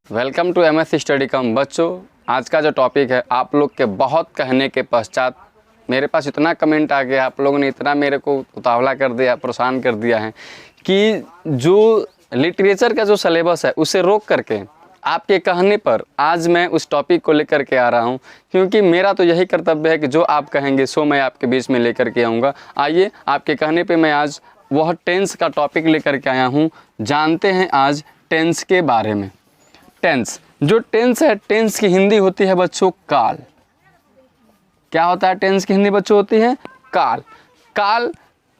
Welcome to MS study कम। बच्चों, आज का जो टॉपिक है, आप लोग के बहुत कहने के पश्चात मेरे पास इतना कमेंट आ गया, आप लोगों ने इतना मेरे को उतावला कर दिया, परेशान कर दिया है कि जो लिटरेचर का जो सिलेबस है उसे रोक करके आपके कहने पर आज मैं उस टॉपिक को लेकर के आ रहा हूं, क्योंकि मेरा तो यही कर्तव्य है कि जो आप कहेंगे सो मैं आपके बीच में लेकर के आऊँगा। आइए, आपके कहने पे मैं आज वह टेंस का टॉपिक लेकर के आया हूँ। जानते हैं आज टेंस के बारे में। टेंस, जो टेंस है, टेंस की हिंदी होती है बच्चों काल। क्या होता है टेंस की हिंदी बच्चों? होती है काल। काल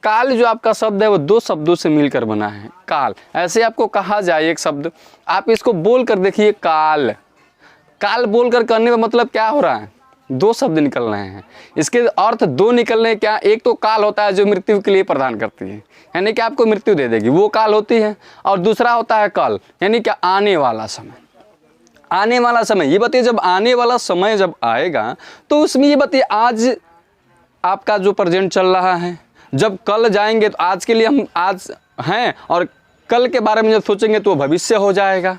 काल जो आपका शब्द है वो दो शब्दों से मिलकर बना है, काल। ऐसे आपको कहा जाए एक शब्द, आप इसको बोल कर देखिए काल। काल बोल कर करने का मतलब क्या हो रहा है? दो शब्द निकल रहे हैं, इसके अर्थ दो निकल रहे हैं। क्या? एक तो काल होता है जो मृत्यु के लिए प्रदान करती है, यानी कि आपको मृत्यु दे देगी, वो काल होती है। और दूसरा होता है कल, यानी कि आने वाला समय। आने वाला समय, ये बताइए जब आने वाला समय जब आएगा तो उसमें ये बताइए आज आपका जो प्रेजेंट चल रहा है, जब कल जाएंगे तो आज के लिए हम आज हैं, और कल के बारे में जब सोचेंगे तो भविष्य हो जाएगा।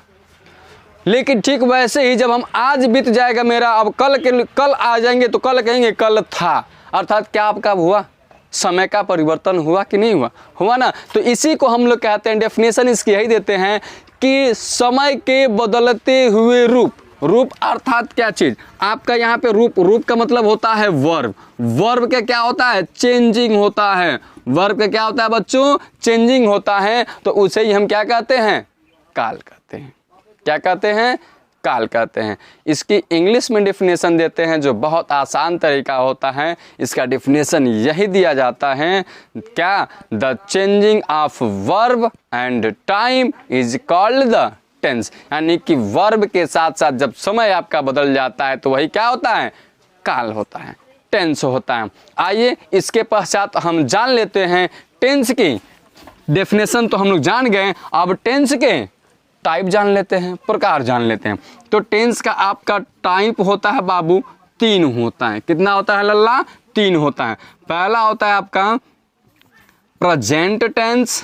लेकिन ठीक वैसे ही जब हम आज बीत जाएगा मेरा, अब कल आ जाएंगे तो कल कहेंगे कल था। अर्थात क्या आपका हुआ? समय का परिवर्तन हुआ कि नहीं हुआ? हुआ ना। तो इसी को हम लोग कहते हैं, डेफिनेशन इसकी यही देते हैं कि समय के बदलते हुए रूप। रूप अर्थात क्या चीज? आपका यहाँ पे रूप, रूप का मतलब होता है वर्ब। वर्ब का क्या होता है? चेंजिंग होता है। वर्ब का क्या होता है बच्चों? चेंजिंग होता है। तो उसे ही हम क्या कहते हैं? काल कहते हैं। क्या कहते हैं? काल कहते हैं। इसकी इंग्लिश में डिफिनेशन देते हैं जो बहुत आसान तरीका होता है। इसका डिफिनेशन यही दिया जाता है, क्या? The changing of verb and time is called the tense. यानी कि वर्ब के साथ साथ जब समय आपका बदल जाता है तो वही क्या होता है? काल होता है, टेंस होता है। आइए, इसके पश्चात हम जान लेते हैं टेंस की डेफिनेशन। तो हम लोग जान गए, अब टेंस के टाइप जान लेते हैं, प्रकार जान लेते हैं। तो टेंस का आपका टाइप होता है बाबू, तीन होता है। कितना होता है लल्ला? तीन होता है। पहला होता है आपका प्रेजेंट टेंस,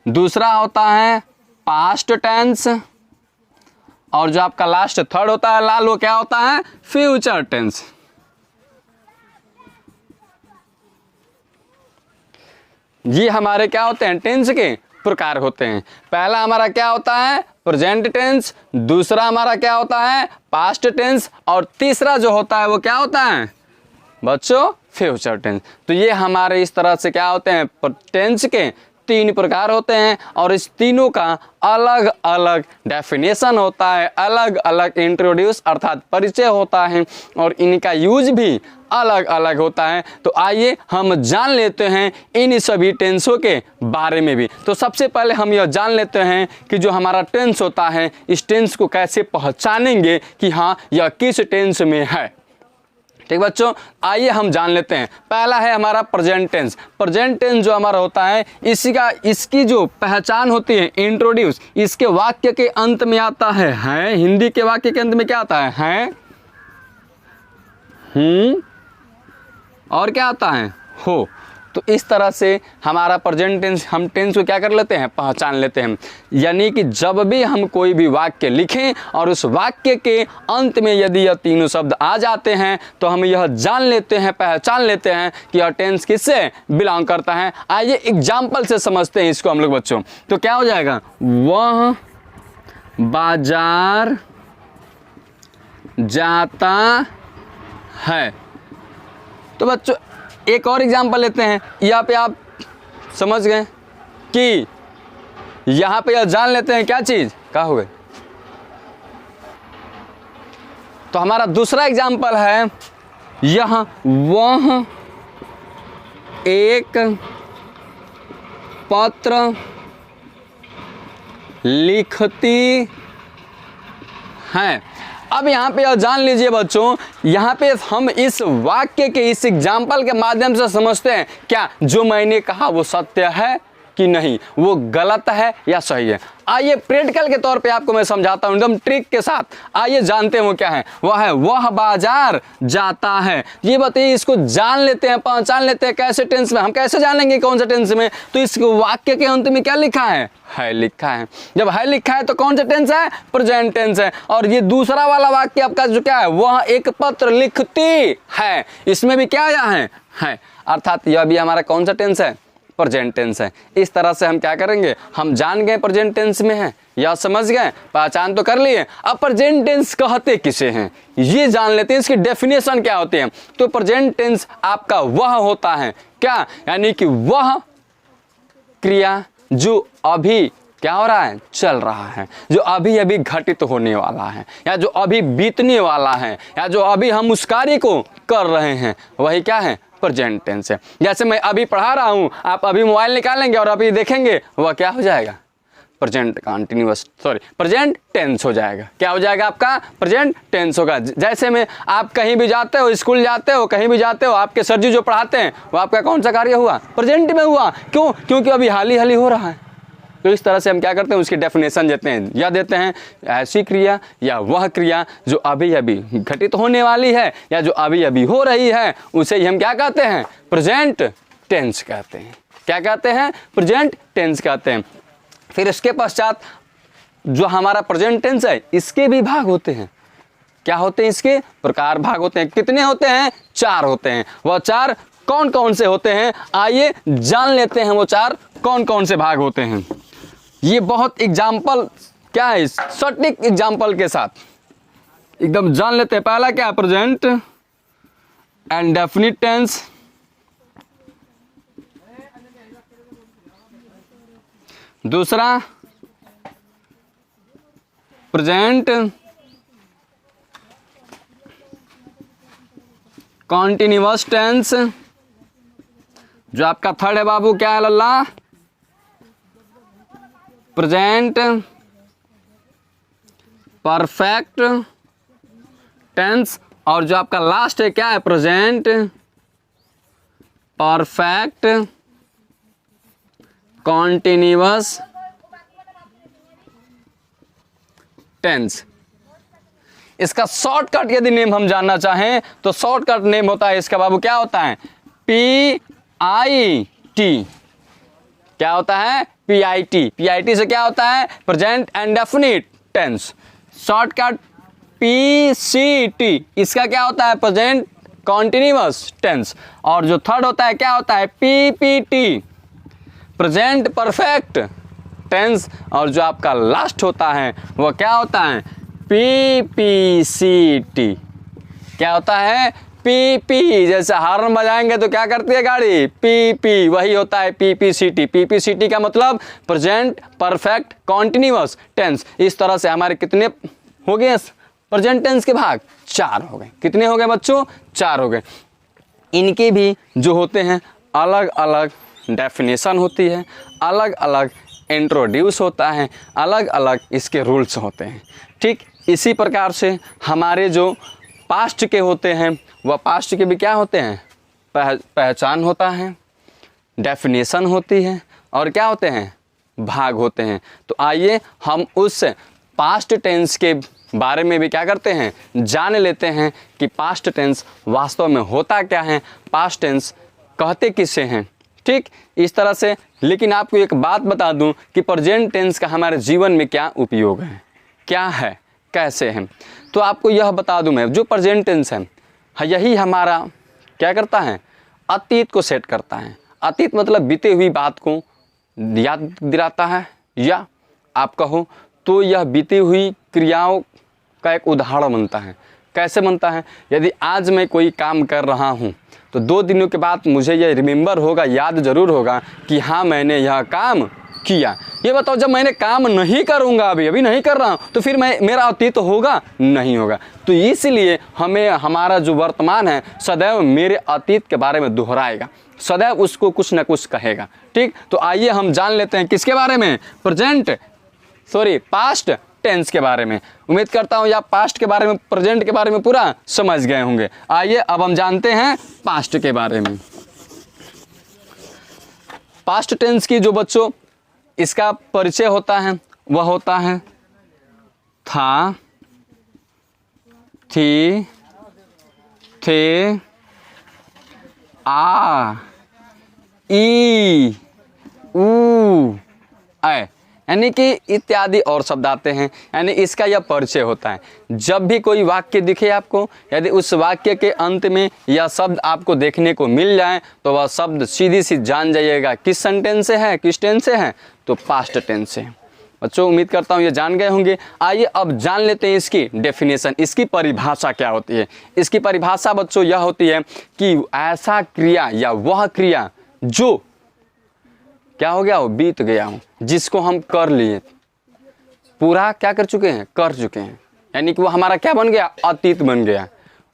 दूसरा होता है पास्ट टेंस, और जो आपका लास्ट थर्ड होता है लाल, वो क्या होता है? Future tense. ये हमारे क्या होते हैं? टेंस के प्रकार होते हैं। पहला हमारा क्या होता है? प्रेजेंट टेंस, दूसरा हमारा क्या होता है? पास्ट टेंस, और तीसरा जो होता है वो क्या होता है बच्चों? Future tense. तो ये हमारे इस तरह से क्या होते हैं? टेंस के तीन प्रकार होते हैं, और इस तीनों का अलग अलग डेफिनेशन होता है, अलग अलग इंट्रोड्यूस अर्थात परिचय होता है, और इनका यूज भी अलग अलग होता है। तो आइए हम जान लेते हैं इन सभी टेंसों के बारे में भी। तो सबसे पहले हम यह जान लेते हैं कि जो हमारा टेंस होता है, इस टेंस को कैसे पहचानेंगे कि हाँ यह किस टेंस में है। ठीक बच्चों, आइए हम जान लेते हैं। पहला है हमारा प्रेजेंट टेंस। प्रेजेंट टेंस जो हमारा होता है, इसकी जो पहचान होती है, इंट्रोड्यूस, इसके वाक्य के अंत में आता है। हिंदी के वाक्य के अंत में क्या आता है? और क्या आता है? हो। तो इस तरह से हमारा प्रेजेंट टेंस, हम टेंस को क्या कर लेते हैं? पहचान लेते हैं। यानी कि जब भी हम कोई भी वाक्य लिखें और उस वाक्य के अंत में यदि यह तीनों शब्द आ जाते हैं तो हम यह जान लेते हैं, पहचान लेते हैं कि यह टेंस किससे बिलोंग करता है। आइए एग्जाम्पल से समझते हैं इसको हम लोग बच्चों। तो क्या हो जाएगा? वह बाजार जाता है। तो बच्चों एक और एग्जाम्पल लेते हैं। यहाँ पे आप समझ गए कि यहाँ पे यह जान लेते हैं क्या चीज? क्या हो गए? तो हमारा दूसरा एग्जाम्पल है, यह वह एक पत्र लिखती है। अब यहाँ पे जान लीजिए बच्चों, यहाँ पे हम इस वाक्य के, इस एग्जाम्पल के माध्यम से समझते हैं क्या जो मैंने कहा वो सत्य है कि नहीं, वो गलत है या सही है। आइए प्रैक्टिकल के तौर पे आपको मैं समझाता हूँ एकदम ट्रिक के साथ। आइए जानते हैं वो क्या है। वह है वह बाजार जाता है। ये बताइए, इसको जान लेते हैं, पहचान लेते हैं कैसे टेंस में। हम कैसे जानेंगे कौन सा टेंस में? तो इस वाक्य के अंत में क्या लिखा है लिखा है। जब है लिखा है तो कौन सा टेंस है? प्रेजेंट टेंस है। और ये दूसरा वाला वाक्य आपका जो क्या है, वह एक पत्र लिखती है, इसमें भी क्या आया है, अर्थात यह भी हमारा कौन सा टेंस है? प्रेजेंट टेंस है। इस तरह से हम क्या करेंगे, हम जान गए प्रेजेंट टेंस में है या समझ गए, पहचान तो कर लिए। अब प्रेजेंट टेंस कहते किसे हैं ये जान लेते हैं, इसकी डेफिनेशन क्या होती है। तो प्रेजेंट टेंस आपका वह होता है क्या, यानी कि वह क्रिया जो अभी क्या हो रहा है, चल रहा है, जो अभी अभी घटित होने वाला है, या जो अभी बीतने वाला है, या जो अभी हम उस कार्य को कर रहे हैं, वही क्या है, प्रेजेंट टेंस है। जैसे मैं अभी पढ़ा रहा हूं, आप अभी मोबाइल निकालेंगे और अभी देखेंगे, वह क्या हो जाएगा, प्रेजेंट टेंस हो जाएगा। क्या हो जाएगा आपका? प्रेजेंट टेंस होगा। जैसे में आप कहीं भी जाते हो, स्कूल जाते हो, कहीं भी जाते हो, आपके सर जी जो पढ़ाते हैं वो आपका कौन सा कार्य हुआ? प्रेजेंट में हुआ। क्यों? क्योंकि अभी हाल ही हो रहा है। तो इस तरह से हम क्या करते हैं, उसकी डेफिनेशन देते हैं, या देते हैं ऐसी क्रिया या वह क्रिया जो अभी अभी घटित होने वाली है या जो अभी अभी हो रही है, उसे ही हम क्या कहते हैं, प्रेजेंट टेंस कहते हैं। क्या कहते हैं? प्रेजेंट टेंस कहते हैं। फिर इसके पश्चात जो हमारा प्रेजेंट टेंस है, इसके भी भाग होते हैं। क्या होते हैं? इसके प्रकार भाग होते हैं। कितने होते हैं? 4 होते हैं। वह 4 कौन कौन से होते हैं, आइए जान लेते हैं वो 4 कौन कौन से भाग होते हैं। ये बहुत एग्जाम्पल क्या है, सटीक एग्जाम्पल के साथ एकदम जान लेते हैं। पहला क्या है? Present and definite tense. दूसरा प्रेजेंट कॉन्टिन्यूअस टेंस। जो आपका थर्ड है बाबू, क्या है लल्ला? Present perfect tense. और जो आपका लास्ट है क्या है? Present perfect continuous tense. इसका शॉर्टकट यदि नेम हम जानना चाहें तो शॉर्टकट नेम होता है इसका बाबू, क्या होता है? PIT। क्या होता है? PIT। PIT से क्या होता है? Present and definite tense. Shortcut PCT। इसका क्या होता है? Present continuous tense. और जो थर्ड होता है क्या होता है? PPT, present perfect tense. और जो आपका लास्ट होता है वो क्या होता है? PPCT। क्या होता है? PP। जैसे हार्न बजाएंगे तो क्या करती है गाड़ी? PP। वही होता है PPCT। PPCT का मतलब प्रेजेंट परफेक्ट कॉन्टिन्यूअस टेंस। इस तरह से हमारे कितने हो गए प्रेजेंट टेंस के भाग? 4 हो गए। कितने हो गए बच्चों? 4 हो गए। इनके भी जो होते हैं अलग अलग डेफिनेशन होती है, अलग अलग इंट्रोड्यूस होता है, अलग अलग इसके रूल्स होते हैं। ठीक इसी प्रकार से हमारे जो पास्ट के होते हैं, वह पास्ट के भी क्या होते हैं? पहचान होता है, डेफिनेशन होती है, और क्या होते हैं? भाग होते हैं। तो आइए हम उस पास्ट टेंस के बारे में भी क्या करते हैं? जान लेते हैं कि पास्ट टेंस वास्तव में होता क्या है, पास्ट टेंस कहते किसे हैं। ठीक इस तरह से। लेकिन आपको एक बात बता दूं कि प्रेजेंट टेंस का हमारे जीवन में क्या उपयोग है, क्या है, कैसे है। तो आपको यह बता दूं मैं, जो प्रेजेंट टेंस है यही हमारा क्या करता है? अतीत को सेट करता है। अतीत मतलब बीते हुई बात को याद दिलाता है, या आप कहो तो यह बीती हुई क्रियाओं का एक उदाहरण बनता है। कैसे बनता है? यदि आज मैं कोई काम कर रहा हूँ तो 2 दिनों के बाद मुझे यह रिमेंबर होगा, याद जरूर होगा कि हाँ मैंने यह काम किया। ये बताओ, जब मैंने काम नहीं करूँगा, अभी नहीं कर रहा हूँ, तो फिर मेरा अतीत होगा? नहीं होगा। तो इसलिए हमें हमारा जो वर्तमान है सदैव मेरे अतीत के बारे में दोहराएगा, सदैव उसको कुछ ना कुछ कहेगा। ठीक, तो आइए हम जान लेते हैं किसके बारे में? पास्ट टेंस के बारे में। उम्मीद करता हूँ आप पास्ट के बारे में, प्रेजेंट के बारे में पूरा समझ गए होंगे। आइए अब हम जानते हैं पास्ट के बारे में। पास्ट टेंस की जो बच्चों इसका परिचय होता है वह होता है था, थी, थे, आ, ई, ऊ, ऐ, यानी कि इत्यादि और शब्द आते हैं। यानी इसका यह परिचय होता है। जब भी कोई वाक्य दिखे आपको, यदि उस वाक्य के अंत में यह शब्द आपको देखने को मिल जाए तो वह शब्द सीधी सी जान जाइएगा किस सेंटेंस से है, किस टेंस से है, तो पास्ट टेंस से। बच्चों उम्मीद करता हूँ ये जान गए होंगे। आइए अब जान लेते हैं इसकी डेफिनेशन, इसकी परिभाषा क्या होती है। इसकी परिभाषा बच्चों यह होती है कि ऐसा क्रिया या वह क्रिया जो क्या हो गया हो, बीत गया हो, जिसको हम कर लिए, पूरा क्या कर चुके हैं, कर चुके हैं, यानी कि वो हमारा क्या बन गया, अतीत बन गया,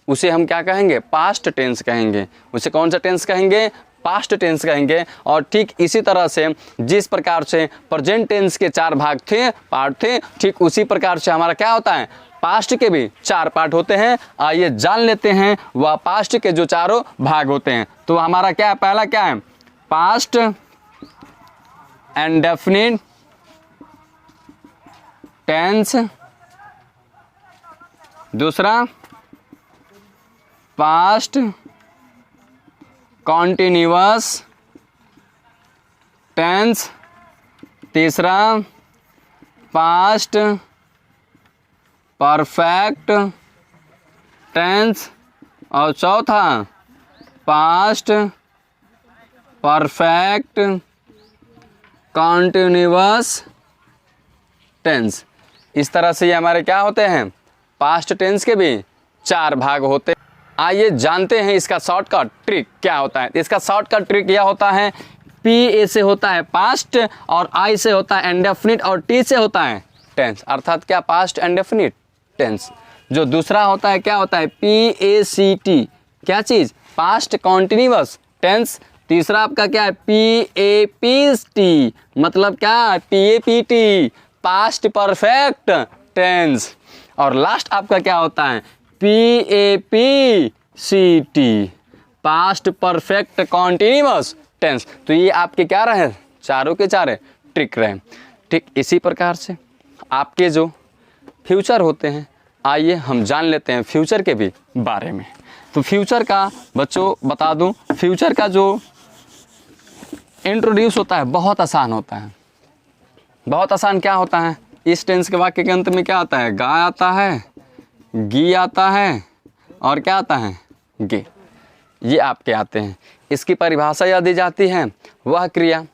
उसे हम क्या कहेंगे, पास्ट टेंस कहेंगे। उसे कौन सा टेंस कहेंगे, पास्ट टेंस कहेंगे। और ठीक इसी तरह से जिस प्रकार से प्रेजेंट टेंस के 4 भाग थे, पार्ट थे, ठीक उसी प्रकार से हमारा क्या होता है, पास्ट के भी 4 पार्ट होते हैं। आइए जान लेते हैं वह पास्ट के जो चारों भाग होते हैं। तो हमारा क्या है, पहला क्या है, पास्ट इंडेफिनिट टेंस, दूसरा पास्ट कॉन्टिन्यूअस टेंस, तीसरा पास्ट परफेक्ट टेंस, और चौथा पास्ट परफेक्ट कॉन्टिन्यूअस टेंस। इस तरह से ये हमारे क्या होते हैं, पास्ट टेंस के भी 4 भाग होते हैं। आइए जानते हैं इसका शॉर्टकट ट्रिक क्या होता है। इसका शॉर्टकट ट्रिक यह होता है, पी ए से होता है पास्ट, और आई से होता है इंडेफिनिट, और टी से होता है टेंस, अर्थात क्या, पास्ट इंडेफिनिट टेंस। जो दूसरा होता है क्या होता है, पी ए सी टी, क्या चीज़, पास्ट कॉन्टिन्यूअस टेंस। तीसरा आपका क्या है, पी ए पी टी, मतलब क्या, P A P T, past perfect tense. और लास्ट आपका क्या होता है, P A P C T, past perfect continuous tense. तो ये आपके क्या रहे, चारों के चारे ट्रिक रहे। ठीक इसी प्रकार से आपके जो फ्यूचर होते हैं, आइए हम जान लेते हैं फ्यूचर के भी बारे में। तो फ्यूचर का बच्चों बता दूं, फ्यूचर का जो इंट्रोड्यूस होता है बहुत आसान होता है। बहुत आसान क्या होता है, इस टेंस के वाक्य के अंत में क्या आता है, गा आता है, गी आता है, और क्या आता है, गे, ये आपके आते हैं। इसकी परिभाषा यह दी जाती है, वह क्रिया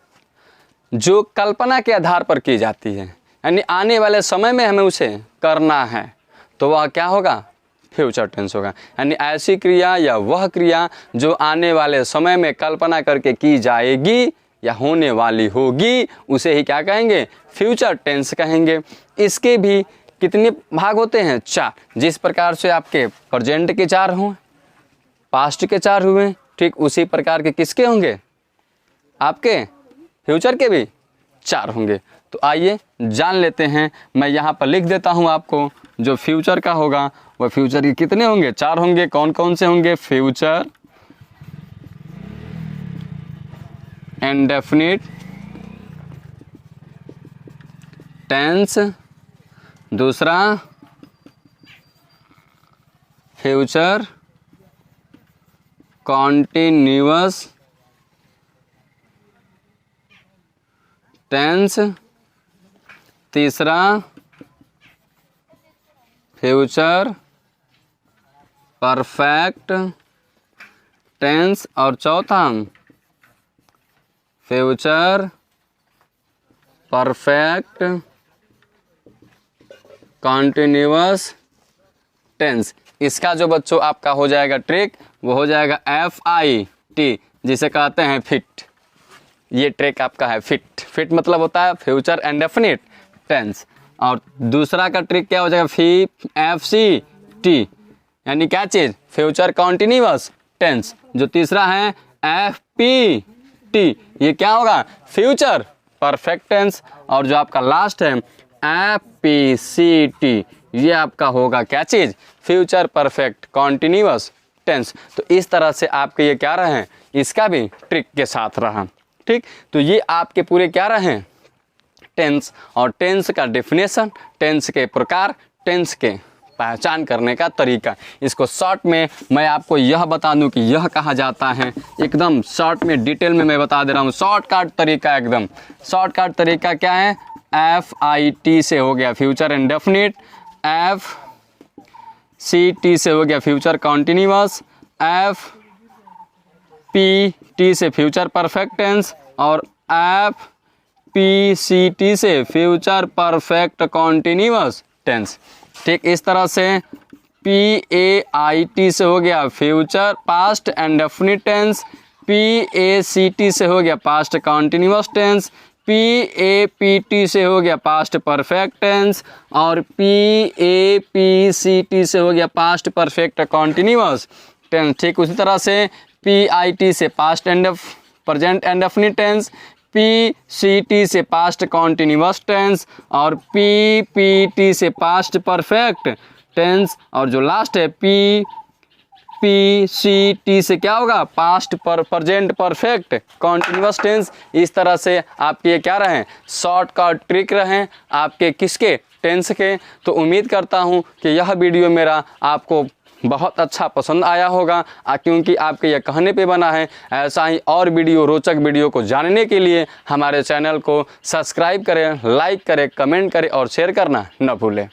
जो कल्पना के आधार पर की जाती है, यानी आने वाले समय में हमें उसे करना है, तो वह क्या होगा, फ्यूचर टेंस होगा। यानी ऐसी क्रिया या वह क्रिया जो आने वाले समय में कल्पना करके की जाएगी या होने वाली होगी, उसे ही क्या कहेंगे, फ्यूचर टेंस कहेंगे। इसके भी कितने भाग होते हैं, 4। जिस प्रकार से आपके प्रेजेंट के 4 हुए, पास्ट के 4 हुए, ठीक उसी प्रकार के किसके होंगे, आपके फ्यूचर के भी 4 होंगे। तो आइए जान लेते हैं। मैं यहाँ पर लिख देता हूँ आपको, जो फ्यूचर का होगा वह फ्यूचर के कितने होंगे, 4 होंगे। कौन कौन से होंगे, फ्यूचर इंडेफिनिट टेंस, दूसरा फ्यूचर कॉन्टिन्यूअस टेंस, तीसरा फ्यूचर परफेक्ट टेंस, और चौथा फ्यूचर परफेक्ट कॉन्टिन्यूअस टेंस। इसका जो बच्चों आपका हो जाएगा ट्रिक, वो हो जाएगा FIT, जिसे कहते हैं फिट। ये ट्रिक आपका है फिट। फिट मतलब होता है फ्यूचर इंडेफिनिट टेंस। और दूसरा का ट्रिक क्या हो जाएगा, FCT, यानी क्या चीज़, फ्यूचर कॉन्टिन्यूअस टेंस। जो तीसरा है FPT, ये क्या होगा, फ्यूचर परफेक्ट टेंस। और जो आपका लास्ट है FPCT, ये आपका होगा क्या चीज़, फ्यूचर परफेक्ट कॉन्टिन्यूअस टेंस। तो इस तरह से आपके ये क्या रहे, इसका भी ट्रिक के साथ रहा। ठीक, तो ये आपके पूरे क्या रहे टेंस, और टेंस का डेफिनेशन, टेंस के प्रकार, टेंस के पहचान करने का तरीका। इसको शॉर्ट में मैं आपको यह बता दूं कि यह कहा जाता है, एकदम शॉर्ट में डिटेल में मैं बता दे रहा हूँ। शॉर्टकट तरीका, एकदम शॉर्टकट तरीका क्या है, FIT से हो गया फ्यूचर इंडेफिनिट, FCT से हो गया फ्यूचर कॉन्टिन्यूअस, FPT से फ्यूचर परफेक्ट टेंस, और FPCT से फ्यूचर परफेक्ट कॉन्टिन्यूअस टेंस। ठीक, इस तरह से PAIT से हो गया future past indefinite tense, PACT से हो गया पास्ट कॉन्टिन्यूअस टेंस, PAPT से हो गया पास्ट परफेक्ट टेंस, और PAPCT से हो गया पास्ट परफेक्ट कॉन्टिन्यूअस टेंस। ठीक, उसी तरह से PIT से past present indefinite tense, PCT से पास्ट कॉन्टिन्यूअस टेंस, और PPT से पास्ट परफेक्ट टेंस, और जो लास्ट है PCT से क्या होगा, past present perfect continuous tense. इस तरह से आपके क्या रहें, शॉर्टकट ट्रिक रहें आपके किसके, टेंस के। तो उम्मीद करता हूँ कि यह वीडियो मेरा आपको बहुत अच्छा पसंद आया होगा, क्योंकि आपके यह कहने पे बना है। ऐसा ही और वीडियो, रोचक वीडियो को जानने के लिए हमारे चैनल को सब्सक्राइब करें, लाइक करें, कमेंट करें और शेयर करना न भूलें।